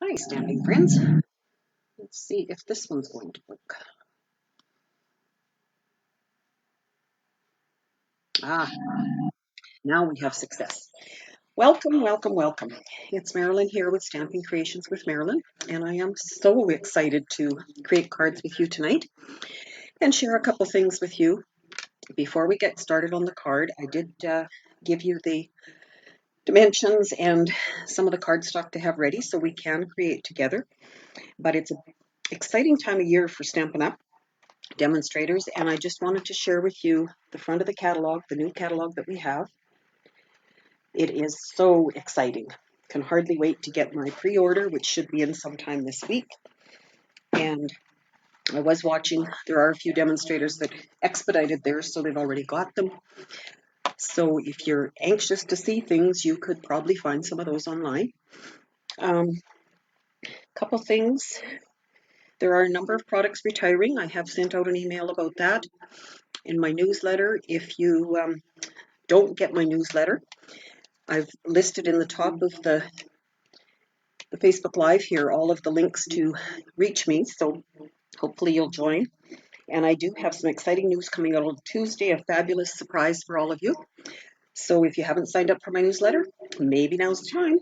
Hi, stamping friends. Let's see if this one's going to work. Ah, now we have success. Welcome, welcome, welcome. It's Marilyn here with Stamping Creations with Marilyn, and I am so excited to create cards with you tonight and share a couple things with you. Before we get started on the card, I did give you the dimensions and some of the cardstock to have ready so we can create together. But it's an exciting time of year for Stampin' Up demonstrators, and I just wanted to share with you the front of the catalog, the new catalog that we have. It is so exciting. Can hardly wait to get my pre-order, which should be in sometime this week. And I was watching, there are a few demonstrators that expedited theirs, so they've already got them. So if you're anxious to see things, you could probably find some of those online. Couple things. There are a number of products retiring. I have sent out an email about that in my newsletter. If you don't get my newsletter, I've listed in the top of the Facebook Live here all of the links to reach me, so hopefully you'll join. And I do have some exciting news coming out on Tuesday, a fabulous surprise for all of you. So if you haven't signed up for my newsletter, maybe now's the time.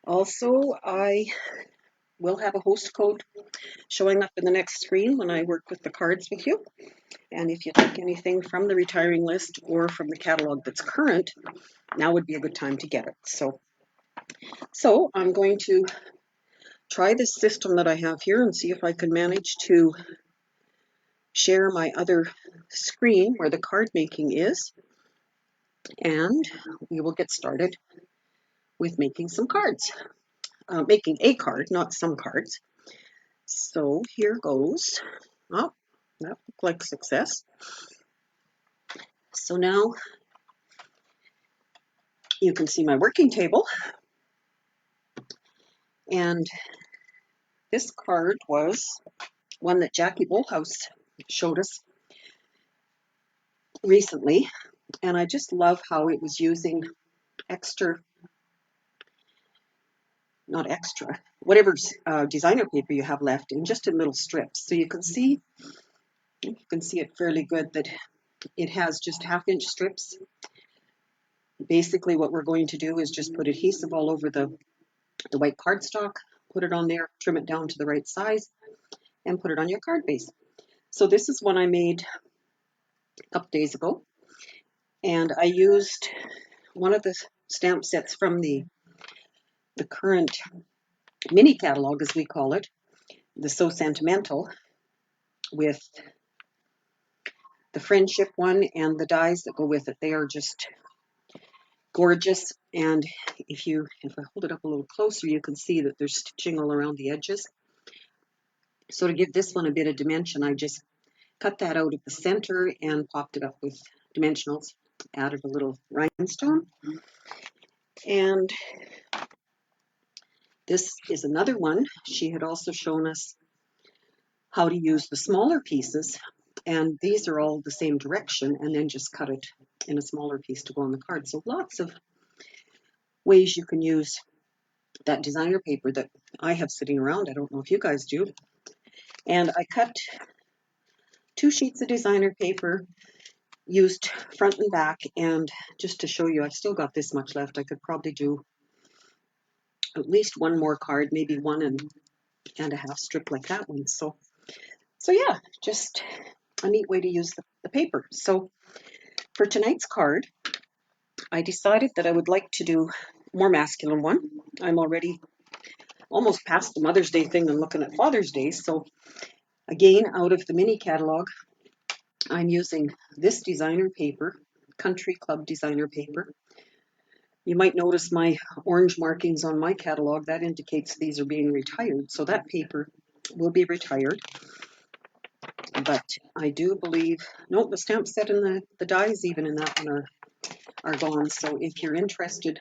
Also, I will have a host code showing up in the next screen when I work with the cards with you. And if you'd like anything from the retiring list or from the catalog that's current, now would be a good time to get it. So I'm going to try this system that I have here and see if I can manage to share my other screen where the card making is, and we will get started with making some cards. Making a card, not some cards. So here goes. Oh, that looked like success. So now you can see my working table, and this card was one that Jackie Bullhouse showed us recently, and I just love how it was using whatever designer paper you have left, and just in little strips. So you can see it fairly good that it has just 1/2 inch strips. Basically what we're going to do is just put adhesive all over the white cardstock, put it on there, trim it down to the right size, and put it on your card base. So this is one I made a couple days ago, and I used one of the stamp sets from the current mini catalog, as we call it, the So Sentimental, with the friendship one and the dies that go with it. They are just gorgeous, and if I hold it up a little closer, you can see that there's stitching all around the edges. So to give this one a bit of dimension, I just cut that out at the center and popped it up with dimensionals, added a little rhinestone. And this is another one. She had also shown us how to use the smaller pieces, and these are all the same direction, and then just cut it in a smaller piece to go on the card. So lots of ways you can use that designer paper that I have sitting around. I don't know if you guys do. And I cut 2 sheets of designer paper, used front and back, and just to show you, I've still got this much left. I could probably do at least one more card, maybe 1.5 strip like that one. So yeah, just a neat way to use the paper. So for tonight's card, I decided that I would like to do a more masculine one. I'm already almost past the Mother's Day thing and looking at Father's Day. So again, out of the mini catalog, I'm using this designer paper, Country Club designer paper. You might notice my orange markings on my catalog. That indicates these are being retired. So that paper will be retired. But I do believe, no, the stamp set and the dies even in that one are gone. So if you're interested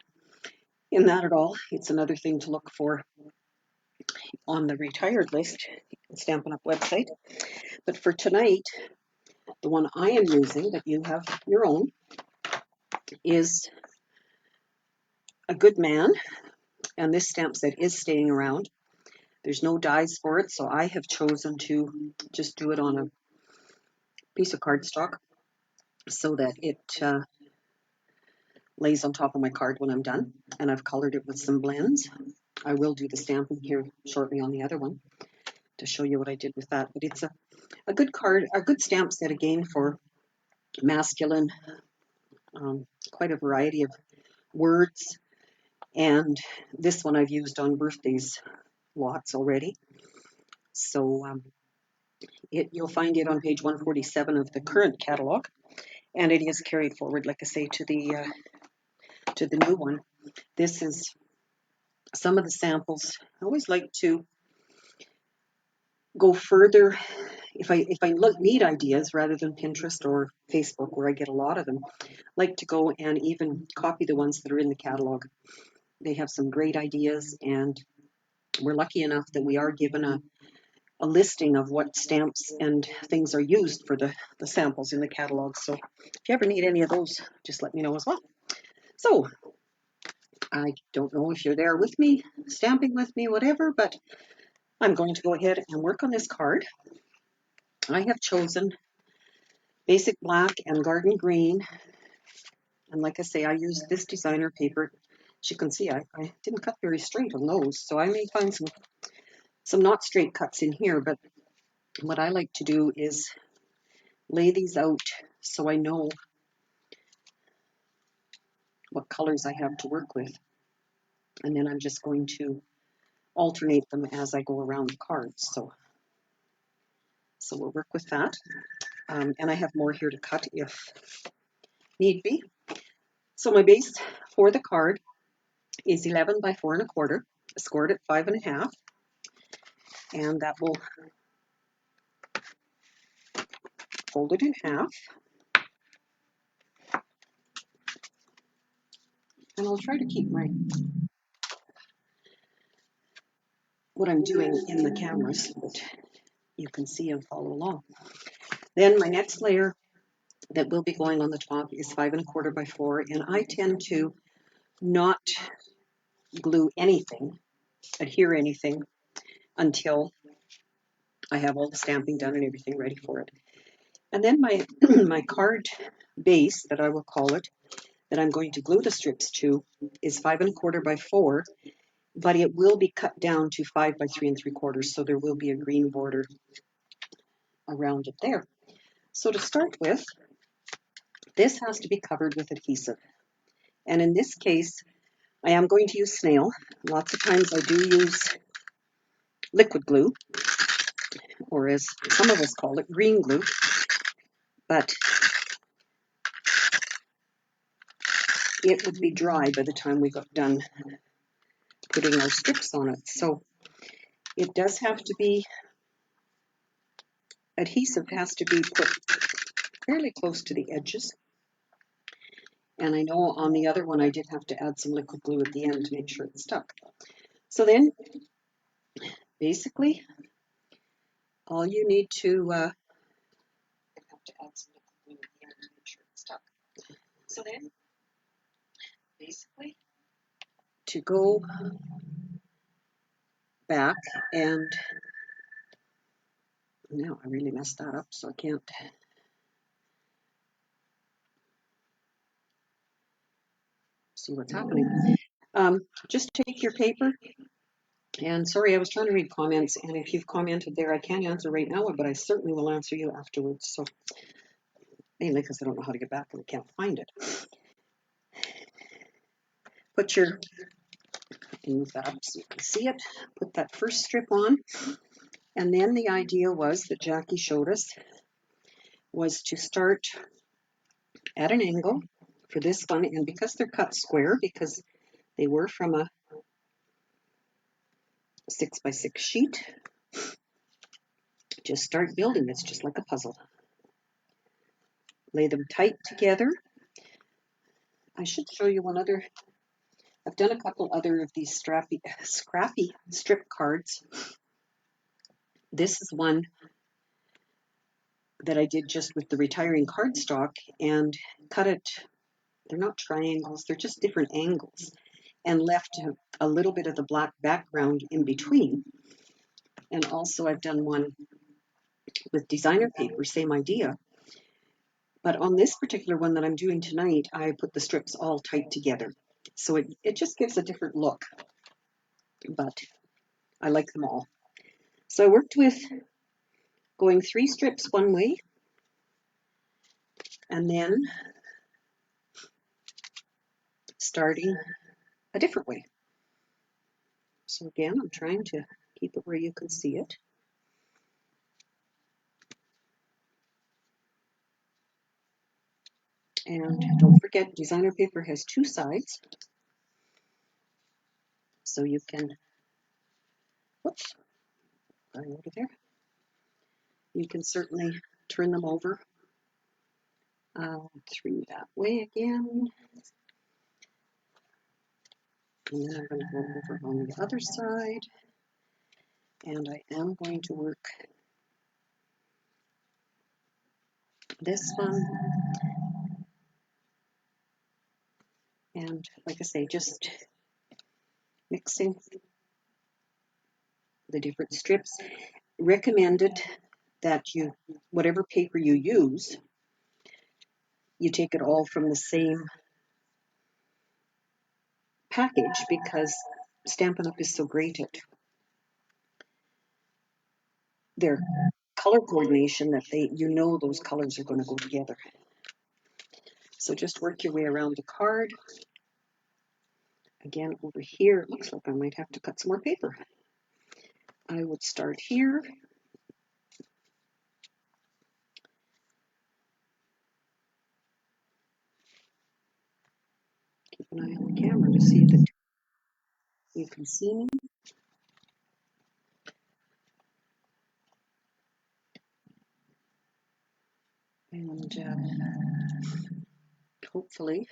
in that at all, it's another thing to look for on the retired list, Stampin' Up website. But for tonight, the one I am using, that you have your own, is a good man, And this stamp set is staying around. There's no dies for it, so I have chosen to just do it on a piece of cardstock so that it lays on top of my card when I'm done. And I've colored it with some blends. I will do the stamping here shortly on the other one to show you what I did with that. But it's a good card, a good stamp set again for masculine, quite a variety of words. And this one I've used on birthdays lots already. So you'll find it on page 147 of the current catalog, and it is carried forward, like I say, to the new one. This is some of the samples. I always like to go further if I need ideas rather than Pinterest or Facebook, where I get a lot of them. Like to go and even copy the ones that are in the catalog. They have some great ideas, and we're lucky enough that we are given a listing of what stamps and things are used for the samples in the catalog. So if you ever need any of those, just let me know as well. So I don't know if you're there with me, stamping with me, whatever, but I'm going to go ahead and work on this card. I have chosen basic black and garden green. And like I say, I use this designer paper. As you can see, I didn't cut very straight on those, so I may find some not straight cuts in here, but what I like to do is lay these out so I know what colors I have to work with. And then I'm just going to alternate them as I go around the cards. So we'll work with that. And I have more here to cut if need be. So my base for the card is 11 by 4¼ scored at 5½, and that will fold it in half. And I'll try to keep what I'm doing in the camera so that you can see and follow along. Then my next layer that will be going on the top is 5¼ by 4, and I tend to not glue anything, adhere anything, until I have all the stamping done and everything ready for it. And then my my card base, that I will call it, that I'm going to glue the strips to, is 5¼ by 4, but it will be cut down to 5 by 3¾ so there will be a green border around it there. So to start with, this has to be covered with adhesive. And in this case, I am going to use snail. Lots of times I do use liquid glue, or as some of us call it, green glue, but it would be dry by the time we got done putting our strips on it. So it does have to be, adhesive has to be put fairly close to the edges. And I know on the other one I did have to add some liquid glue at the end to make sure it stuck. So then, basically, all you need to, I have to add some liquid glue at the end to make sure it stuck. So then, basically, to go back and, now I really messed that up, so I can't. See what's happening. Just take your paper, and sorry, I was trying to read comments, and if you've commented there, I can't answer right now, but I certainly will answer you afterwards. So mainly because I don't know how to get back and I can't find it. Put your, move that up so you can see it. Put that first strip on, and then the idea was that Jackie showed us was to start at an angle for this one, and because they're cut square, because they were from a 6 by 6 sheet, just start building. It's just like a puzzle. Lay them tight together. I should show you one other. I've done a couple other of these scrappy strip cards. This is one that I did just with the retiring cardstock and cut it. They're not triangles, they're just different angles. and left a little bit of the black background in between. And also I've done one with designer paper, same idea. But on this particular one that I'm doing tonight, I put the strips all tight together. So it just gives a different look, but I like them all. So I worked with going 3 strips one way and then starting a different way. So again, I'm trying to keep it where you can see it. And don't forget, designer paper has 2 sides. So you can, whoops, right over there. You can certainly turn them over through that way again. And then I'm going to go over on the other side. And I am going to work this one. And like I say, just mixing the different strips. Recommended that you, whatever paper you use, you take it all from the same package, because Stampin' Up! Is so great at their color coordination that you know those colors are going to go together. So just work your way around the card. Again, over here, it looks like I might have to cut some more paper. I would start here. Keep an eye on the camera to see that you can see me. And hopefully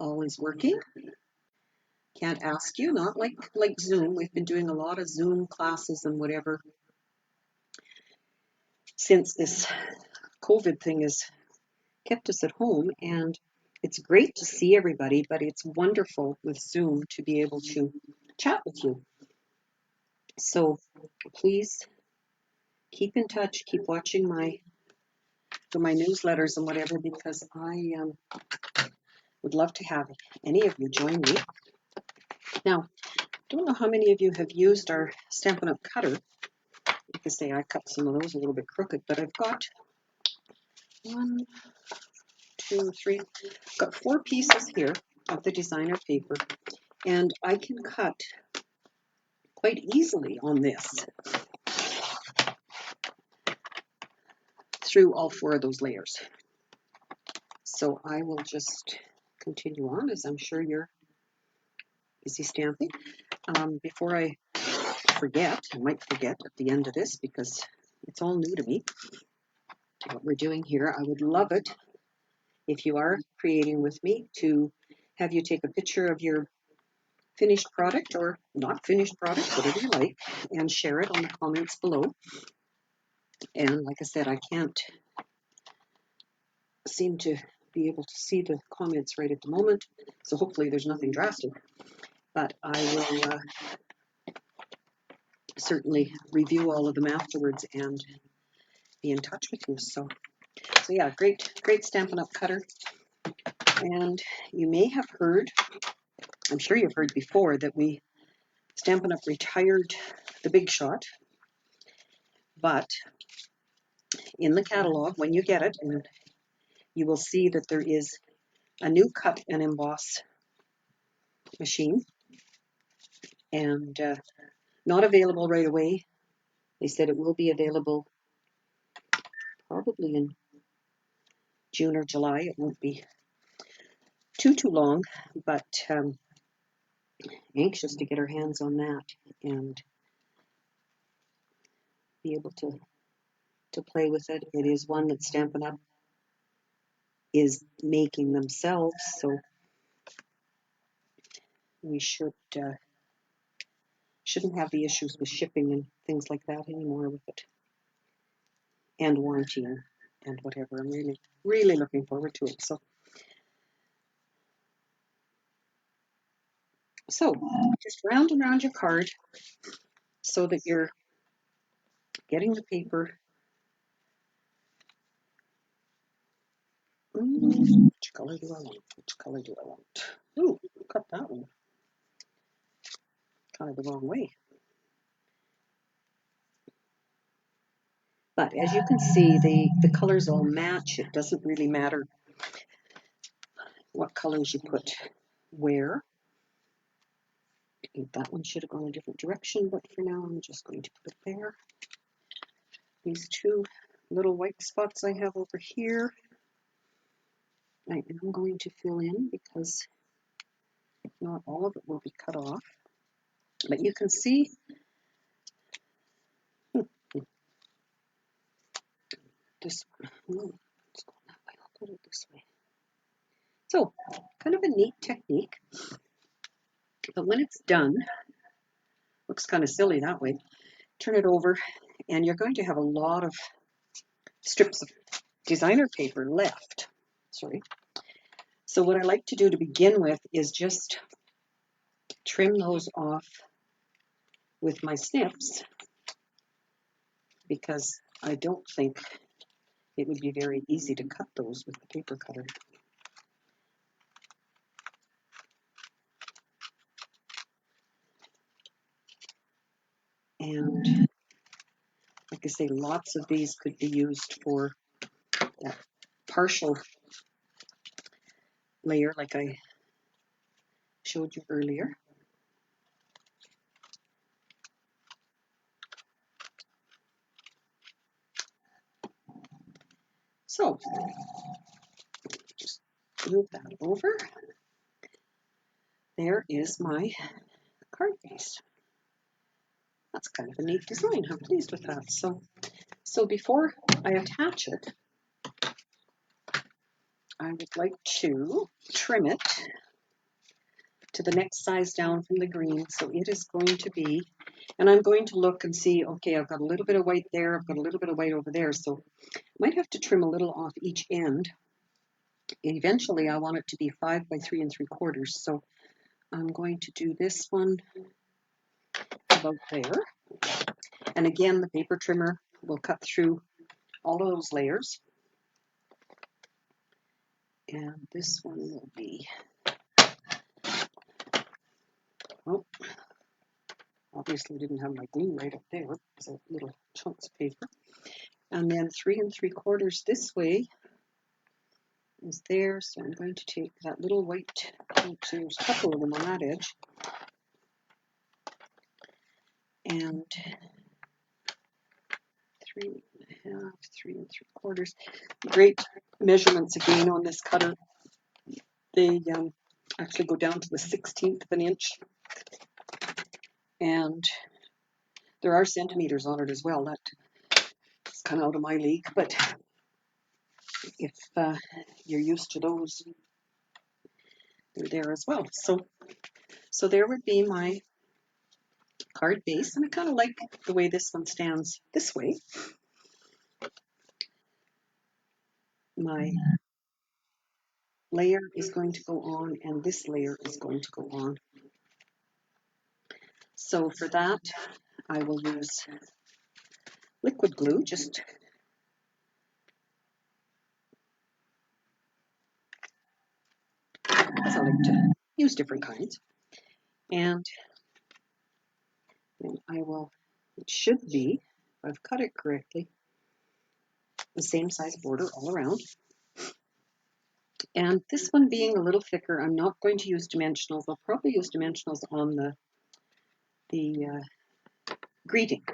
all is working. Can't ask you, not like Zoom. We've been doing a lot of Zoom classes and whatever since this COVID thing has kept us at home, and it's great to see everybody, but it's wonderful with Zoom to be able to chat with you. So please keep in touch, keep watching my newsletters and whatever, because I would love to have any of you join me. Now, I don't know how many of you have used our Stampin' Up! Cutter. Like I say, I cut some of those a little bit crooked, but I've got 1, 2, 3, I've got 4 pieces here of the designer paper, and I can cut quite easily on this through all 4 of those layers. So I will just continue on, as I'm sure you're busy stamping. Before I forget, I might forget at the end of this because it's all new to me, what we're doing here. I would love it if you are creating with me to have you take a picture of your finished product or not finished product, whatever you like, and share it on the comments below. And like I said, I can't seem to be able to see the comments right at the moment, so hopefully there's nothing drastic, but I will certainly review all of them afterwards and be in touch with you. So yeah, great Stampin' Up! Cutter. And you may have heard, I'm sure you've heard before, that Stampin' Up! Retired the Big Shot, but in the catalog, when you get it, and you will see that there is a new cut and emboss machine, and not available right away. They said it will be available probably in June or July. It won't be too long, but anxious to get our hands on that and be able to play with it. It is one that Stampin' Up! Is making themselves, so we shouldn't have the issues with shipping and things like that anymore with it, and warranty and whatever. I'm really looking forward to it. So So just round and round your card so that you're getting the paper. Which color do I want? Which color do I want? Ooh, cut that one kind of the wrong way. But as you can see, the colors all match. It doesn't really matter what colors you put where. I think that one should have gone a different direction, but for now I'm just going to put it there. These two little white spots I have over here, I am going to fill in because not all of it will be cut off. But you can see this, no, it's going that way. I'll put it this way. So, kind of a neat technique. But when it's done, looks kind of silly that way. Turn it over, and you're going to have a lot of strips of designer paper left. Sorry. So what I like to do to begin with is just trim those off with my snips, because I don't think it would be very easy to cut those with the paper cutter. And like I say, lots of these could be used for that partial layer like I showed you earlier. So just move that over. There is my card base. That's kind of a neat design. I'm pleased with that. So before I attach it, I would like to trim it to the next size down from the green. So it is going to be, and I'm going to look and see, okay, I've got a little bit of white there, I've got a little bit of white over there, so I might have to trim a little off each end. Eventually I want it to be 5 by 3 3/4, so I'm going to do this one about there. And again, the paper trimmer will cut through all of those layers. And this one will be, oh, obviously didn't have my glue right up there, so little chunks of paper. And then 3 3/4 this way is there, so I'm going to take that little white, oops, there's a couple of them on that edge, and 3 1/2, 3 3/4. Great measurements again on this cutter. They actually go down to the 1/16 of an inch, and there are centimeters on it as well. That's kind of out of my league, but if you're used to those, they're there as well. So there would be my card base, and I kind of like the way this one stands this way. My layer is going to go on, and this layer is going to go on. So for that, I will use liquid glue, just because I like to use different kinds. And then I will, it should be, if I've cut it correctly, the same size border all around. And this one being a little thicker, I'm not going to use dimensionals. I'll probably use dimensionals on the greeting.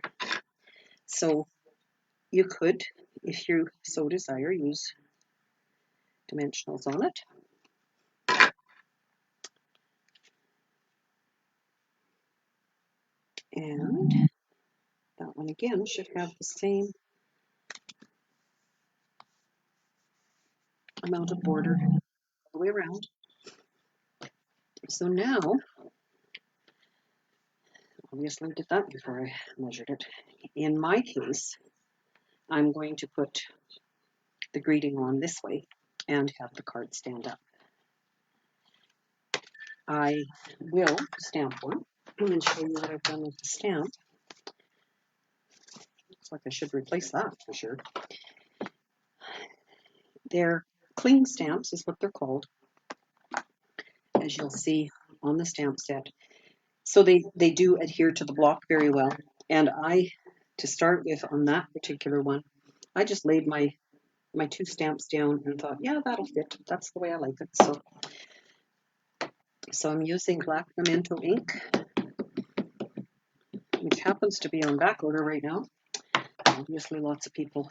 So you could, if you so desire, use dimensionals on it. And that one again should have the same amount of border all the way around. So now, obviously I did that before I measured it. In my case, I'm going to put the greeting on this way and have the card stand up. I will stamp one and show you what I've done with the stamp. Looks like I should replace that for sure. They're cling stamps is what they're called, as you'll see on the stamp set. So they do adhere to the block very well. And to start with on that particular one, I just laid my two stamps down and thought, yeah, that'll fit. That's the way I like it. So I'm using black pimento ink, which happens to be on back order right now. Obviously, lots of people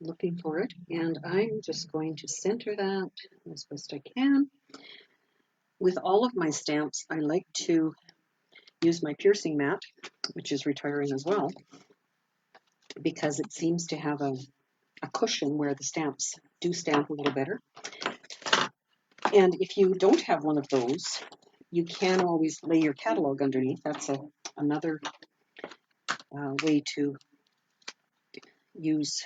looking for it. And I'm just going to center that as best I can. With all of my stamps, I like to use my piercing mat, which is retiring as well, because it seems to have a cushion where the stamps do stamp a little better. And if you don't have one of those, you can always lay your catalog underneath. That's another way to use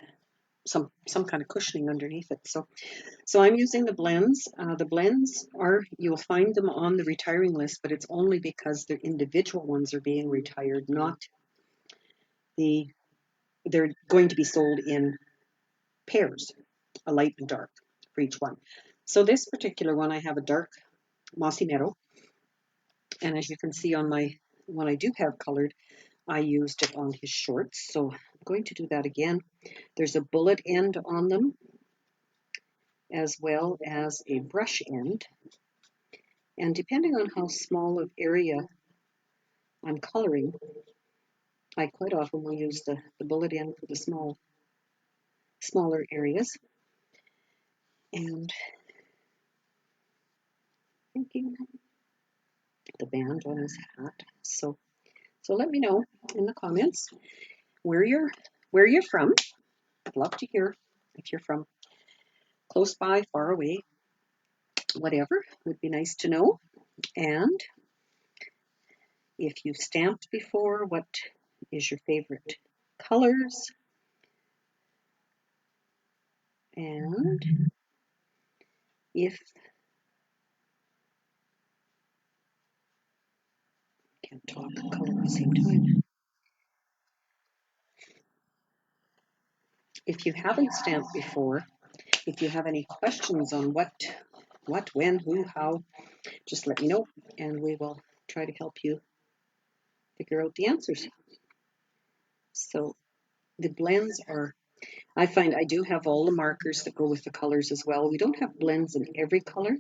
some kind of cushioning underneath it. So I'm using the blends. The blends you'll find them on the retiring list, but it's only because the individual ones are being retired, not they're going to be sold in pairs, a light and dark for each one. So this particular one, I have a dark mossy meadow, and as you can see on my one I do have colored, I used it on his shorts. So I'm going to do that again. There's a bullet end on them, as well as a brush end. And depending on how small of area I'm coloring, I quite often will use the bullet end for the smaller areas. And thinking the band on his hat. So let me know in the comments where you're from. I'd love to hear if you're from close by, far away, whatever would be nice to know. And if you've stamped before, what is your favorite colors? And if can't talk and color at the same time. If you haven't stamped before, if you have any questions on what, when, who, how, just let me know and we will try to help you figure out the answers. So the blends are, I find I do have all the markers that go with the colors as well. We don't have blends in every color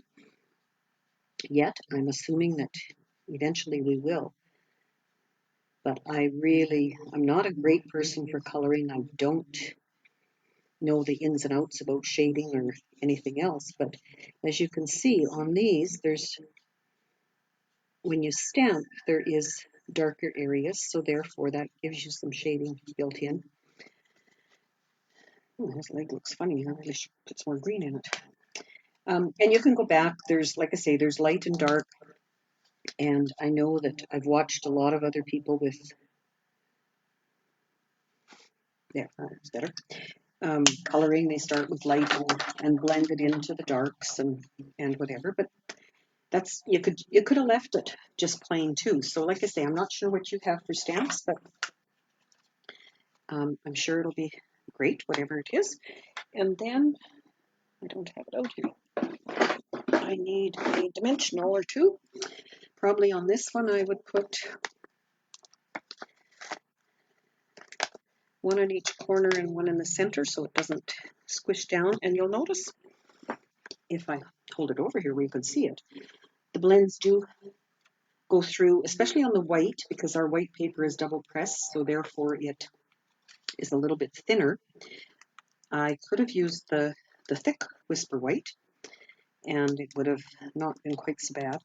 yet. I'm assuming that eventually we will. But I'm not a great person for coloring. I don't know the ins and outs about shading or anything else. But as you can see on these, when you stamp, there is darker areas. So therefore that gives you some shading built in. Oh, his leg looks funny. I really should put some more green in it. And you can go back. There's, like I say, there's light and dark. And I know that I've watched a lot of other people with, yeah, that's better. Coloring, they start with light and blend it into the darks and whatever. But that's you could have left it just plain too. So like I say, I'm not sure what you have for stamps, but I'm sure it'll be great, whatever it is. And then I don't have it out here. I need a dimensional or two. Probably on this one I would put one on each corner and one in the center so it doesn't squish down. And you'll notice if I hold it over here where you can see it, the blends do go through, especially on the white, because our white paper is double pressed, so therefore it is a little bit thinner. I could have used the thick Whisper White and it would have not been quite so bad.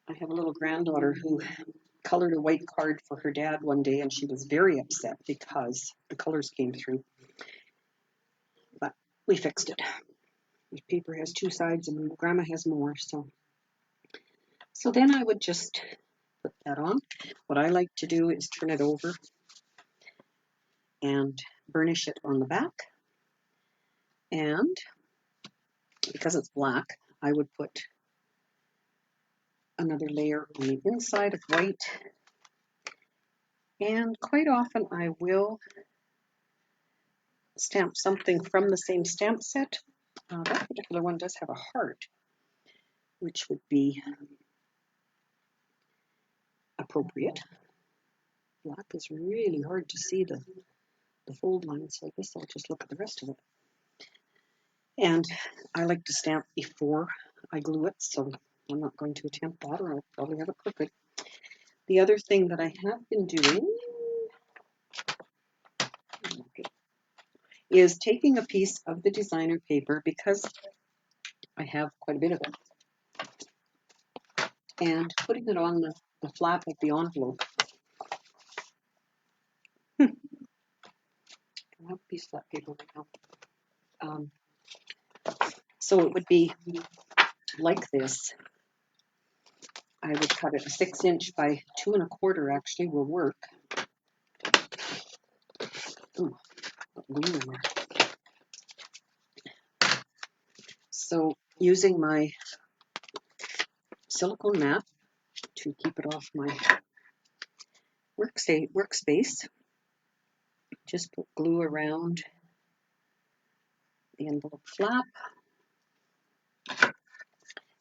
I have a little granddaughter who colored a white card for her dad one day and she was very upset because the colors came through. But we fixed it. The paper has two sides and Grandma has more, so then I would just put that on. What I like to do is turn it over and burnish it on the back. And because it's black, I would put another layer on the inside of white, and quite often I will stamp something from the same stamp set. That particular one does have a heart, which would be appropriate. Black is really hard to see the fold lines, so I guess I'll just look at the rest of it. And I like to stamp before I glue it, so I'm not going to attempt that, or I'll probably have it crooked. The other thing that I have been doing is taking a piece of the designer paper, because I have quite a bit of it, and putting it on the flap of the envelope. I have a piece of that paper right now. So it would be like this. I would cut it a 6" by 2 1/4 actually will work. Ooh, glue in there. So using my silicone mat to keep it off my workspace, just put glue around the envelope flap,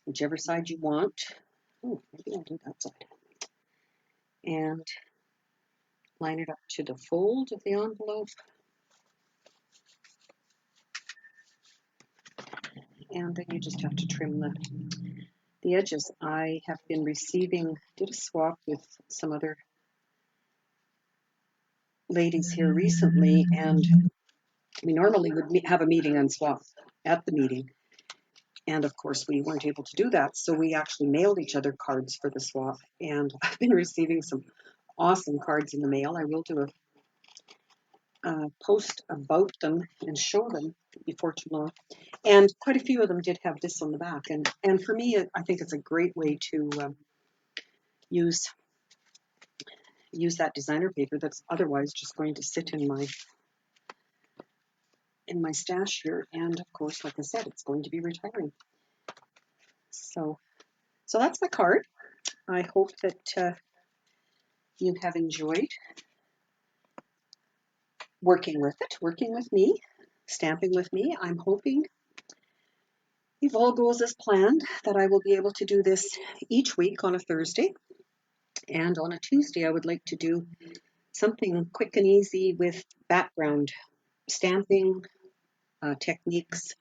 whichever side you want. Oh, maybe I'll do that side. And line it up to the fold of the envelope. And then you just have to trim the edges. I have been did a swap with some other ladies here recently, and we normally would have a meeting and swap at the meeting. And of course, we weren't able to do that, so we actually mailed each other cards for the swap. And I've been receiving some awesome cards in the mail. I will do a post about them and show them before too long. And quite a few of them did have this on the back. And for me, I think it's a great way to use that designer paper that's otherwise just going to sit in my stash here. And of course, like I said, it's going to be retiring. So that's my card. I hope that you have enjoyed working with me, stamping with me. I'm hoping, if all goes as planned, that I will be able to do this each week on a Thursday. And on a Tuesday, I would like to do something quick and easy with background stamping techniques,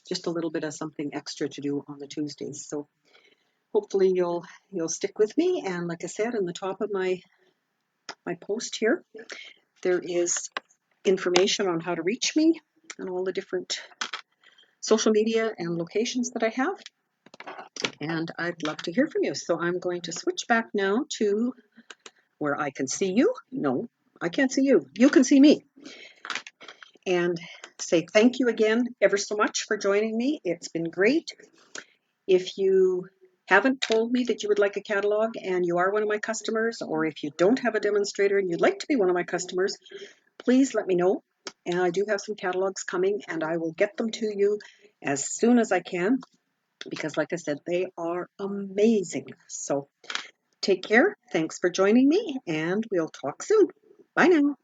just a little bit of something extra to do on the Tuesdays. So hopefully you'll stick with me. And like I said, in the top of my post here, there is information on how to reach me and all the different social media and locations that I have. And I'd love to hear from you. So I'm going to switch back now to where I can see you. No, I can't see you. You can see me. And say thank you again ever so much for joining me. It's been great. If you haven't told me that you would like a catalog and you are one of my customers, or if you don't have a demonstrator and you'd like to be one of my customers, please let me know. And I do have some catalogs coming, and I will get them to you as soon as I can, because like I said, they are amazing. So take care. Thanks for joining me, and we'll talk soon. Bye now.